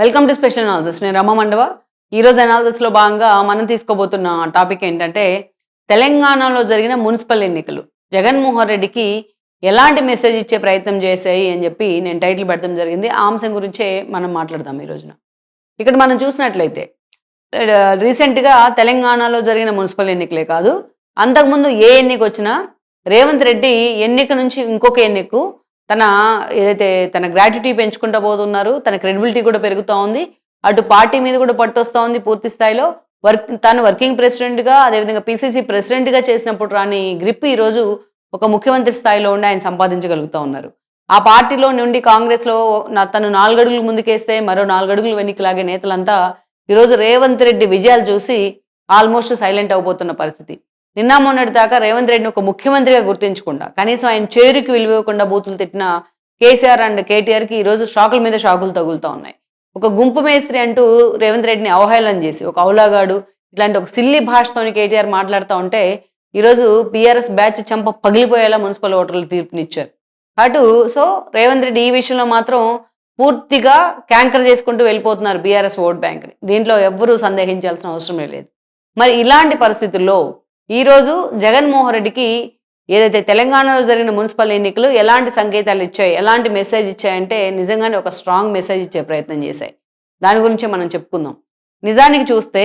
Welcome to special analysis. నేను రమ మండవ. ఈరోజు అనాలిసిస్లో భాగంగా మనం తీసుకోబోతున్న టాపిక్ ఏంటంటే తెలంగాణలో జరిగిన మున్సిపల్ ఎన్నికలు జగన్మోహన్ రెడ్డికి ఎలాంటి మెసేజ్ ఇచ్చే ప్రయత్నం చేశాయి అని చెప్పి నేను టైటిల్ పెట్టడం జరిగింది. ఆ అంశం గురించే మనం మాట్లాడదాం ఈ రోజున. ఇక్కడ మనం చూసినట్లయితే రీసెంట్గా తెలంగాణలో జరిగిన మున్సిపల్ ఎన్నికలే కాదు, అంతకుముందు ఏ ఎన్నిక వచ్చినా రేవంత్ రెడ్డి ఎన్నిక నుంచి ఇంకొక ఎన్నికకు తన ఏదైతే తన గ్రాట్యుటీ పెంచుకుంటూ పోతున్నారు, తన క్రెడిబిలిటీ కూడా పెరుగుతూ ఉంది, అటు పార్టీ మీద కూడా పట్టొస్తూ ఉంది పూర్తి స్థాయిలో. తాను వర్కింగ్ ప్రెసిడెంట్గా, అదేవిధంగా పిసిసి ప్రెసిడెంట్గా చేసినప్పుడు రాని గ్రిప్ ఈరోజు ఒక ముఖ్యమంత్రి స్థాయిలో ఉండి ఆయన సంపాదించగలుగుతూ ఉన్నారు. ఆ పార్టీలో నుండి కాంగ్రెస్లో తను 4 అడుగులు ముందుకేస్తే మరో 4 అడుగులు వెనక్కిలాగే నేతలంతా ఈరోజు రేవంత్ రెడ్డి విజయాలు చూసి ఆల్మోస్ట్ సైలెంట్ అయిపోతున్న పరిస్థితి. నిన్న మొన్నటి దాకా రేవంత్ రెడ్డిని ఒక ముఖ్యమంత్రిగా గుర్తించకుండా, కనీసం ఆయన చేరుకి విలువకుండా బూతులు తిట్టిన కేసీఆర్ అండ్ కేటీఆర్కి ఈరోజు షాకుల మీద షాకులు తగులుతూ ఉన్నాయి. ఒక గుంపు మేస్త్రి అంటూ రేవంత్ రెడ్డిని అవహేళన చేసి, ఒక ఔలాగాడు ఇట్లాంటి ఒక సిల్లి భాషతోని కేటీఆర్ మాట్లాడుతూ ఉంటే ఈరోజు బీఆర్ఎస్ బ్యాచ్ చంప పగిలిపోయేలా మున్సిపల్ ఓటర్లు తీర్పునిచ్చారు. అటు సో రేవంత్ రెడ్డి ఈ విషయంలో మాత్రం పూర్తిగా క్యాంకర్ చేసుకుంటూ వెళ్ళిపోతున్నారు బీఆర్ఎస్ ఓట్ బ్యాంక్ని. దీంట్లో ఎవ్వరూ సందేహించాల్సిన అవసరమే లేదు. మరి ఇలాంటి పరిస్థితుల్లో ఈరోజు జగన్మోహన్ రెడ్డికి ఏదైతే తెలంగాణలో జరిగిన మున్సిపల్ ఎన్నికలు ఎలాంటి సంకేతాలు ఇచ్చాయి, ఎలాంటి మెసేజ్ ఇచ్చాయంటే నిజంగానే ఒక స్ట్రాంగ్ మెసేజ్ ఇచ్చే ప్రయత్నం చేశాయి. దాని గురించే మనం చెప్పుకుందాం. నిజానికి చూస్తే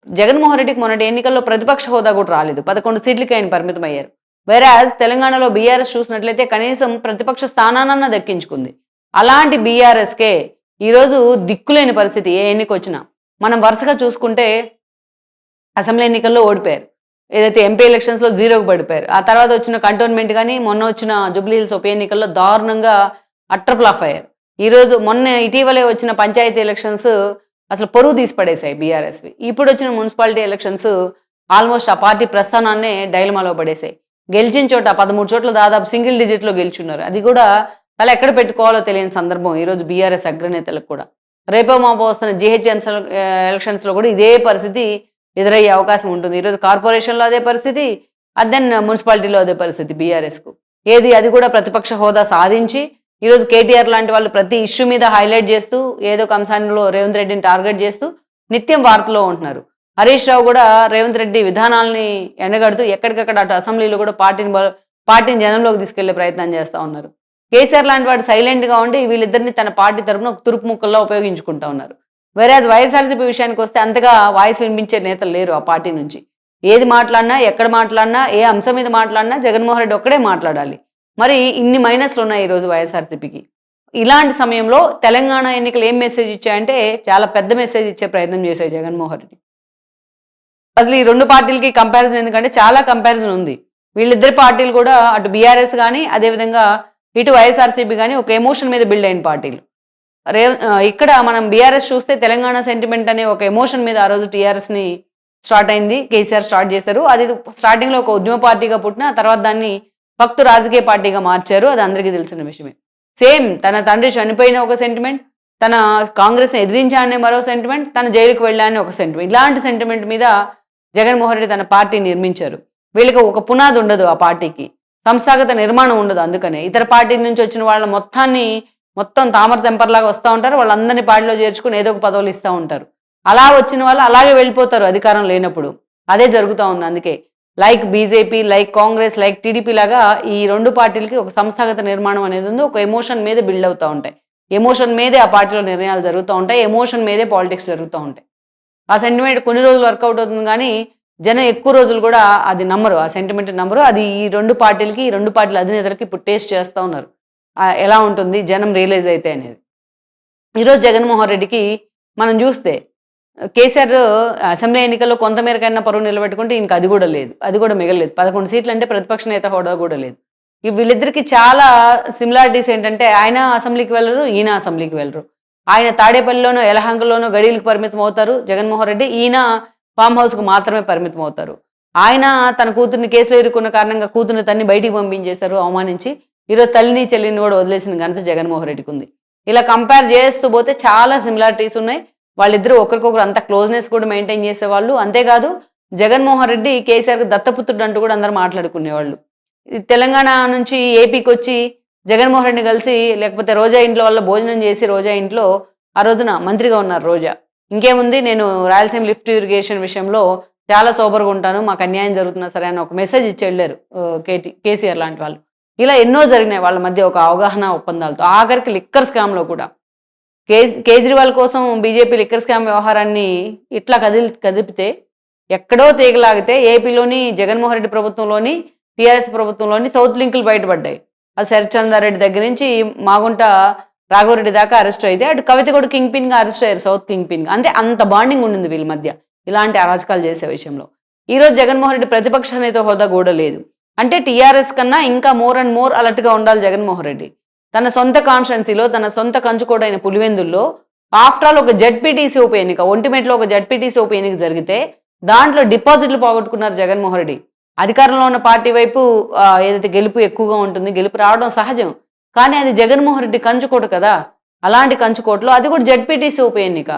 జగన్మోహన్ రెడ్డికి మొన్నటి ఎన్నికల్లో ప్రతిపక్ష హోదా కూడా రాలేదు, 11 సీట్లకి ఆయన పరిమితం అయ్యారు. వేరాజ్ తెలంగాణలో బీఆర్ఎస్ చూసినట్లయితే కనీసం ప్రతిపక్ష స్థానాన్న దక్కించుకుంది. అలాంటి బీఆర్ఎస్కే ఈరోజు దిక్కులేని పరిస్థితి ఏ ఎన్నిక వచ్చినా. మనం వరుసగా చూసుకుంటే అసెంబ్లీ ఎన్నికల్లో ఓడిపోయారు, ఏదైతే ఎంపీ ఎలక్షన్స్లో 0కు పడిపోయారు. ఆ తర్వాత వచ్చిన కంటోన్మెంట్ కానీ మొన్న వచ్చిన జూబ్లీ హిల్స్ ఉప ఎన్నికల్లో దారుణంగా అట్రప్లాఫ్ అయ్యారు. ఈరోజు మొన్న ఇటీవలే వచ్చిన పంచాయతీ ఎలక్షన్స్ అసలు పరువు తీసి పడేశాయి బీఆర్ఎస్వి. ఇప్పుడు వచ్చిన మున్సిపాలిటీ ఎలక్షన్స్ ఆల్మోస్ట్ ఆ పార్టీ ప్రస్థానాన్నే డైలమాలో పడేశాయి. గెలిచిన చోట 13 చోట్ల దాదాపు సింగిల్ డిజిట్లో గెలుచున్నారు. అది కూడా తల ఎక్కడ పెట్టుకోవాలో తెలియని సందర్భం ఈరోజు బీఆర్ఎస్ అగ్రనేతలకు కూడా. రేపో మాపో వస్తున్న జీహెచ్ఎంసీ ఎలక్షన్స్లో కూడా ఇదే పరిస్థితి ఎదురయ్యే అవకాశం ఉంటుంది. ఈరోజు కార్పొరేషన్లో అదే పరిస్థితి, దెన్ మున్సిపాలిటీలో అదే పరిస్థితి బీఆర్ఎస్కు. అది కూడా ప్రతిపక్ష హోదా సాధించి ఈరోజు కేటీఆర్ లాంటి వాళ్ళు ప్రతి ఇష్యూ మీద హైలైట్ చేస్తూ ఏదో ఒక అంశాల్లో రేవంత్ రెడ్డిని టార్గెట్ చేస్తూ నిత్యం వార్తలో ఉంటున్నారు. హరీష్ రావు కూడా రేవంత్ రెడ్డి విధానాలని ఎండగడుతూ ఎక్కడికక్కడ అటు అసెంబ్లీలో కూడా పార్టీని జనంలోకి తీసుకెళ్లే ప్రయత్నం చేస్తూ ఉన్నారు. కేసీఆర్ లాంటి వాడు సైలెంట్గా ఉండి వీళ్ళిద్దరిని తన పార్టీ తరఫున ఒక తురుపు ముక్కల్లో ఉపయోగించుకుంటూ ఉన్నారు. వేరేజ్ వైఎస్ఆర్సీపీ విషయానికి వస్తే అంతగా వాయిస్ వినిపించే నేతలు లేరు ఆ పార్టీ నుంచి. ఏది మాట్లాడినా, ఎక్కడ మాట్లాడినా, ఏ అంశం మీద మాట్లాడినా జగన్మోహన్ రెడ్డి ఒక్కడే మాట్లాడాలి. మరి ఇన్ని మైనస్లు ఉన్నాయి ఈరోజు వైఎస్ఆర్సీపీకి. ఇలాంటి సమయంలో తెలంగాణ ఎన్నికలు ఏం మెసేజ్ ఇచ్చాయంటే చాలా పెద్ద మెసేజ్ ఇచ్చే ప్రయత్నం చేశాయి జగన్మోహన్ రెడ్డి. అసలు ఈ 2 పార్టీలకి కంపారిజన్ ఎందుకంటే చాలా కంపారిజన్ ఉంది. వీళ్ళిద్దరి పార్టీలు కూడా అటు బీఆర్ఎస్ కానీ అదేవిధంగా ఇటు వైఎస్ఆర్సీపీ కానీ ఒక ఎమోషన్ మీద బిల్డ్ అయిన పార్టీలు. ఇక్కడ మనం బీఆర్ఎస్ చూస్తే తెలంగాణ సెంటిమెంట్ అనే ఒక ఎమోషన్ మీద ఆ రోజు టీఆర్ఎస్ని స్టార్ట్ అయింది, కేసీఆర్ స్టార్ట్ చేశారు. అది స్టార్టింగ్లో ఒక ఉద్యమ పార్టీగా పుట్టిన తర్వాత దాన్ని భక్తు రాజకీయ పార్టీగా మార్చారు, అది అందరికీ తెలిసిన విషయమే. సేమ్ తన తండ్రి చనిపోయిన ఒక సెంటిమెంట్, తన కాంగ్రెస్ని ఎదిరించాలనే మరో సెంటిమెంట్, తన జైలుకు వెళ్ళాలనే ఒక సెంటిమెంట్. ఇలాంటి సెంటిమెంట్ మీద జగన్మోహన్ రెడ్డి తన పార్టీ నిర్మించారు. వీళ్ళకి ఒక పునాది ఉండదు, ఆ పార్టీకి సంస్థాగత నిర్మాణం ఉండదు. అందుకనే ఇతర పార్టీ నుంచి వచ్చిన వాళ్ళ మొత్తం తామర తెంపర్లాగా వస్తూ ఉంటారు. వాళ్ళందరినీ పార్టీలో చేర్చుకుని ఏదో ఒక పదవులు ఇస్తూ ఉంటారు. అలా వచ్చిన వాళ్ళు అలాగే వెళ్ళిపోతారు అధికారం లేనప్పుడు. అదే జరుగుతూ ఉంది. అందుకే like BJP, like Congress, like TDP లాగా ఈ 2 పార్టీలకి ఒక సంస్థాగత నిర్మాణం అనేది ఉంది. ఒక ఎమోషన్ మీద బిల్డ్ అవుతూ ఉంటాయి. ఎమోషన్ మీదే ఆ పార్టీలో నిర్ణయాలు జరుగుతూ ఉంటాయి. ఎమోషన్ మీదే పాలిటిక్స్ జరుగుతూ ఉంటాయి. ఆ సెంటిమెంట్ కొన్ని రోజులు వర్కౌట్ అవుతుంది కానీ జనం ఎక్కువ రోజులు కూడా అది నమ్మరు, ఆ సెంటిమెంట్ నమ్మరు. అది ఈ 2 పార్టీలకి, ఈ 2 పార్టీల అధినేతలకి ఇప్పుడు టేస్ట్ చేస్తూ ఉన్నారు ఎలా ఉంటుంది జనం రియలైజ్ అయితే అనేది. ఈరోజు జగన్మోహన్ రెడ్డికి మనం చూస్తే కేసీఆర్ అసెంబ్లీ ఎన్నికల్లో కొంతమేరకైనా పరువు నిలబెట్టుకుంటే ఇంక అది కూడా లేదు, అది కూడా మిగలేదు. 11 సీట్లు అంటే ప్రతిపక్ష నేత హోదా కూడా లేదు. వీళ్ళిద్దరికి చాలా సిమిలారిటీస్ ఏంటంటే ఆయన అసెంబ్లీకి వెళ్ళరు, ఈయన అసెంబ్లీకి వెళ్ళరు. ఆయన తాడేపల్లిలోనో ఎలహంకలోనో గడీలకు పరిమితం అవుతారు జగన్మోహన్ రెడ్డి, ఈయన ఫామ్ హౌస్కు మాత్రమే పరిమితం అవుతారు. ఆయన తన కూతుర్ని కేసులో ఇరుక్కున్న కారణంగా కూతుర్ని తన్ని బయటికి పంపించేశారు అవమానించి. ఈరోజు తల్లిని చెల్లిని కూడా వదిలేసిన ఘనత జగన్మోహన్ రెడ్డికి ఉంది. ఇలా కంపేర్ చేస్తూ పోతే చాలా సిమిలారిటీస్ ఉన్నాయి. వాళ్ళిద్దరూ ఒకరికొకరు అంత క్లోజ్నెస్ కూడా మెయింటైన్ చేసేవాళ్ళు. అంతేకాదు జగన్మోహన్ రెడ్డి కేసీఆర్కి దత్తపుత్రుడు అంటూ కూడా అందరూ మాట్లాడుకునేవాళ్ళు. తెలంగాణ నుంచి ఏపీకి వచ్చి జగన్మోహన్ రెడ్డిని కలిసి లేకపోతే రోజా ఇంట్లో వల్ల భోజనం చేసి రోజా ఇంట్లో ఆ రోజున మంత్రిగా ఉన్నారు రోజా. ఇంకేముంది, నేను రాయలసీమ లిఫ్ట్ ఇరిగేషన్ విషయంలో చాలా సోబర్గా ఉంటాను, మాకు అన్యాయం జరుగుతున్నా సరే అని ఒక మెసేజ్ ఇచ్చి వెళ్ళారు కేసీఆర్ లాంటి వాళ్ళు. ఇలా ఎన్నో జరిగినాయి వాళ్ళ మధ్య ఒక అవగాహన ఒప్పందాలతో. ఆఖరికి లిక్కర్ స్కామ్లో కూడా కేజ్రీవాల్ కోసం బీజేపీ లిక్కర్ స్కామ్ వ్యవహారాన్ని ఇట్లా కదిపితే ఎక్కడో తీగలాగితే ఏపీలోని జగన్మోహన్ రెడ్డి ప్రభుత్వంలోని టీఆర్ఎస్ ప్రభుత్వంలోని సౌత్ లింకులు బయటపడ్డాయి. అది శరత్చంద్రారెడ్డి దగ్గర నుంచి మాగుంట రాఘవరెడ్డి దాకా అరెస్ట్ అయితే, అటు కవిత కూడా కింగ్ పిన్గా అరెస్ట్ అయ్యారు, సౌత్ కింగ్ పిన్గా. అంటే అంత బాండింగ్ ఉండింది వీళ్ళ మధ్య ఇలాంటి అరాచకాలు చేసే విషయంలో. ఈరోజు జగన్మోహన్ రెడ్డి ప్రతిపక్ష నేత హోదా కూడా లేదు. అంటే టీఆర్ఎస్ కన్నా ఇంకా మోర్ అండ్ మోర్ అలర్ట్గా ఉండాలి జగన్మోహన్ రెడ్డి. తన సొంత కాన్స్టిట్యున్సీలో, తన సొంత కంచుకోడైన పులివెందుల్లో ఆఫ్టర్ ఆల్ ఒక జడ్పీటీసీ ఉప ఎన్నిక, ఒంటిమేట్లో ఒక జడ్పీటీసీ ఉప ఎన్నిక జరిగితే దాంట్లో డిపాజిట్లు పోగొట్టుకున్నారు జగన్మోహన్ రెడ్డి. అధికారంలో ఉన్న పార్టీ వైపు ఏదైతే గెలుపు ఎక్కువగా ఉంటుంది, గెలుపు రావడం సహజం, కానీ అది జగన్మోహన్ రెడ్డి కంచుకోట కదా. అలాంటి కంచుకోటలో అది కూడా జడ్పీటీసీ ఉప ఎన్నిక,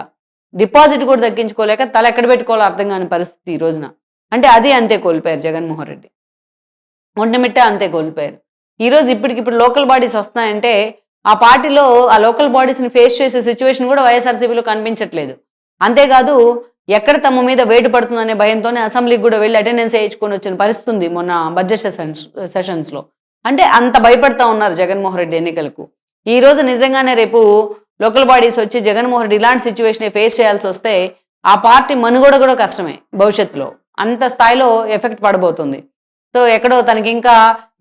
డిపాజిట్ కూడా దక్కించుకోలేక తల ఎక్కడ పెట్టుకోవాలో అర్థం కాని పరిస్థితి ఈ రోజున. అంటే అది అంతే కోల్పోయారు జగన్మోహన్ రెడ్డి, ఒంటిమిట్ట అంతే కోల్పోయారు. ఈరోజు ఇప్పటికిప్పుడు లోకల్ బాడీస్ వస్తున్నాయంటే ఆ పార్టీలో ఆ లోకల్ బాడీస్ని ఫేస్ చేసే సిచ్యువేషన్ కూడా వైఎస్ఆర్సీపీలో కనిపించట్లేదు. అంతేకాదు, ఎక్కడ తమ మీద వేటు పడుతుందనే భయంతోనే అసెంబ్లీకి కూడా వెళ్ళి అటెండెన్స్ వేయించుకొని వచ్చిన పరిస్థితి ఉంది మొన్న బడ్జెట్ సెషన్స్లో. అంటే అంత భయపడతా ఉన్నారు జగన్మోహన్ రెడ్డి ఎన్నికలకు. ఈ రోజు నిజంగానే రేపు లోకల్ బాడీస్ వచ్చి జగన్మోహన్ రెడ్డి ఇలాంటి సిచ్యువేషన్ ఫేస్ చేయాల్సి వస్తే ఆ పార్టీ మనుగడ కూడా కష్టమే భవిష్యత్తులో. అంత స్థాయిలో ఎఫెక్ట్ పడబోతుంది. సో ఎక్కడో తనకి ఇంకా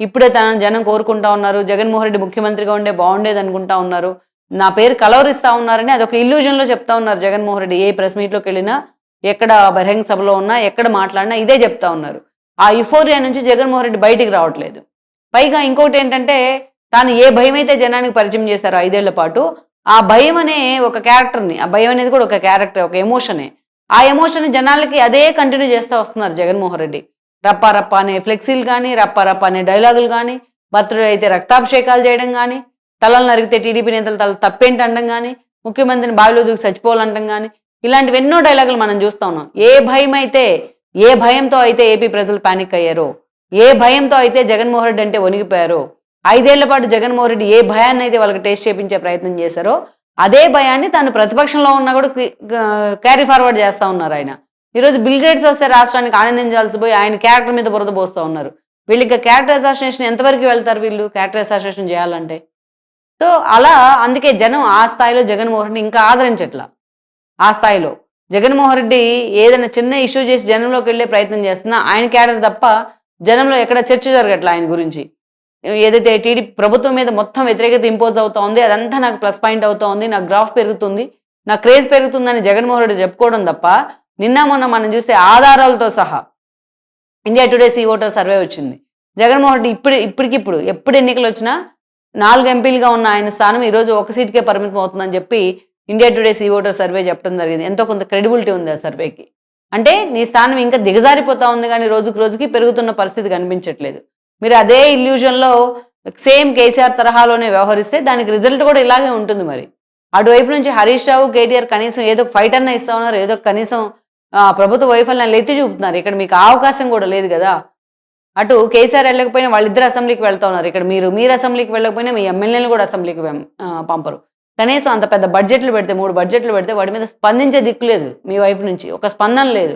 ఇప్పుడే తన జనం కోరుకుంటా ఉన్నారు, జగన్మోహన్ రెడ్డి ముఖ్యమంత్రిగా ఉండే బాగుండేది అనుకుంటా ఉన్నారు, నా పేరు కలవరిస్తా ఉన్నారని అదొక ఇల్యూజన్లో చెప్తా ఉన్నారు జగన్మోహన్ రెడ్డి. ఏ ప్రెస్ మీట్లోకి వెళ్ళినా, ఎక్కడ బహిరంగ సభలో ఉన్నా, ఎక్కడ మాట్లాడినా ఇదే చెప్తా ఉన్నారు. ఆ యుఫోరియా నుంచి జగన్మోహన్ రెడ్డి బయటికి రావట్లేదు. పైగా ఇంకోటి ఏంటంటే, తాను ఏ భయం అయితే జనానికి పరిచయం చేశారో 5 ఏళ్ల పాటు, ఆ భయం అనే ఒక క్యారెక్టర్ని, ఆ భయం అనేది కూడా ఒక క్యారెక్టర్, ఒక ఎమోషనే. ఆ ఎమోషన్ జనాలకి అదే కంటిన్యూ చేస్తూ వస్తున్నారు జగన్మోహన్ రెడ్డి. రప్పా రప్పా అనే ఫ్లెక్సీలు కానీ, రప్పా రప్పా అనే డైలాగులు కానీ, భర్తలు అయితే రక్తాభిషేకాలు చేయడం కానీ, తలలు నరిగితే టీడీపీ నేతలు తల తప్పేంటి అనడం కానీ, ముఖ్యమంత్రిని బావిలో దూకి చచ్చిపోవాలంటాం కానీ, ఇలాంటివి ఎన్నో డైలాగులు మనం చూస్తా ఉన్నాం. ఏ భయంతో అయితే ఏపీ ప్రజలు పానిక్ అయ్యారో, ఏ భయంతో అయితే జగన్మోహన్ రెడ్డి అంటే వణిగిపోయారో, 5 ఏళ్ల పాటు జగన్మోహన్ రెడ్డి ఏ భయాన్ని అయితే వాళ్ళకి టేస్ట్ చేయించే ప్రయత్నం చేశారో, అదే భయాన్ని తాను ప్రతిపక్షంలో ఉన్నా కూడా క్యారీ ఫార్వర్డ్ చేస్తూ ఉన్నారు ఆయన. ఈరోజు బిల్ గేట్స్ వస్తే రాష్ట్రానికి ఆనందించాల్సి పోయి ఆయన క్యారెక్టర్ మీద బురద పోస్తూ ఉన్నారు. వీళ్ళు ఇంకా క్యారెక్టర్ అసాసినేషన్ ఎంతవరకు వెళ్తారు వీళ్ళు, క్యారెక్టర్ అసాసినేషన్ చేయాలంటే? సో అలా అందుకే జనం ఆ స్థాయిలో జగన్మోహన్ రెడ్డి ఇంకా ఆదరించట్లా. ఆ స్థాయిలో జగన్మోహన్ రెడ్డి ఏదైనా చిన్న ఇష్యూ చేసి జనంలోకి వెళ్ళే ప్రయత్నం చేస్తున్నా ఆయన క్యాడర్ తప్ప జనంలో ఎక్కడ చర్చ జరగట్లా ఆయన గురించి. ఏదైతే టీడీపీ ప్రభుత్వం మీద మొత్తం వ్యతిరేకత ఇంపోజ్ అవుతా ఉంది, అదంతా నాకు ప్లస్ పాయింట్ అవుతా ఉంది, నా గ్రాఫ్ పెరుగుతుంది, నా క్రేజ్ పెరుగుతుందని జగన్మోహన్ రెడ్డి చెప్పుకోవడం తప్ప, నిన్న మొన్న మనం చూస్తే ఆధారాలతో సహా India Today C Voter survey వచ్చింది. జగన్మోహన్ రెడ్డి ఇప్పటికిప్పుడు ఎప్పుడు ఎన్నికలు వచ్చినా 4 ఎంపీలుగా ఉన్న ఆయన స్థానం ఈరోజు 1 సీటుకే పరిమితం అవుతుందని చెప్పి India Today C Voter survey చెప్పడం జరిగింది. ఎంతో కొంత క్రెడిబిలిటీ ఉంది ఆ సర్వేకి. అంటే నీ స్థానం ఇంకా దిగజారిపోతా ఉంది కానీ రోజుకు రోజుకి పెరుగుతున్న పరిస్థితి కనిపించట్లేదు. మీరు అదే ఇల్యూజన్లో సేమ్ కేసీఆర్ తరహాలోనే వ్యవహరిస్తే దానికి రిజల్ట్ కూడా ఇలాగే ఉంటుంది. మరి అటువైపు నుంచి హరీష్ రావు, కేటీఆర్ కనీసం ఏదో ఫైట్ అన్న ఇస్తా ఉన్నారు, ఏదో కనీసం ప్రభుత్వ వైఫల్యాన్ని ఎత్తి చూపుతున్నారు. ఇక్కడ మీకు అవకాశం కూడా లేదు కదా. అటు కేసీఆర్ వెళ్ళకపోయినా వాళ్ళిద్దరు అసెంబ్లీకి వెళ్తా ఉన్నారు, ఇక్కడ మీరు అసెంబ్లీకి వెళ్ళకపోయినా మీ ఎమ్మెల్యేలు కూడా అసెంబ్లీకి పంపరు. కనీసం అంత పెద్ద బడ్జెట్లు పెడితే, 3 బడ్జెట్లు పెడితే వాటి మీద స్పందించే దిక్కు లేదు మీ వైపు నుంచి, ఒక స్పందన లేదు.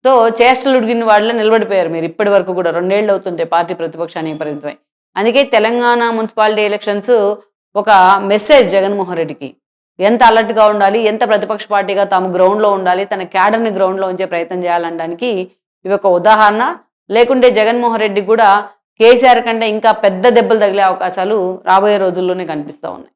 సో చేష్టలు ఉడిగిన వాళ్ళలో నిలబడిపోయారు మీరు ఇప్పటి వరకు కూడా. 2 ఏళ్ళు అవుతుంటే పార్టీ ప్రతిపక్షానికి పరిమితమై. అందుకే తెలంగాణ మున్సిపాలిటీ ఎలక్షన్స్ ఒక మెసేజ్ జగన్మోహన్ రెడ్డికి, ఎంత అలర్ట్గా ఉండాలి, ఎంత ప్రతిపక్ష పార్టీగా తాము గ్రౌండ్లో ఉండాలి, తన క్యాడర్ని గ్రౌండ్లో ఉంచే ప్రయత్నం చేయాలనడానికి ఇవి ఒక ఉదాహరణ. లేకుంటే జగన్మోహన్ రెడ్డి కూడా కేసీఆర్ కంటే ఇంకా పెద్ద దెబ్బలు తగిలే అవకాశాలు రాబోయే రోజుల్లోనే కనిపిస్తూ ఉన్నాయి.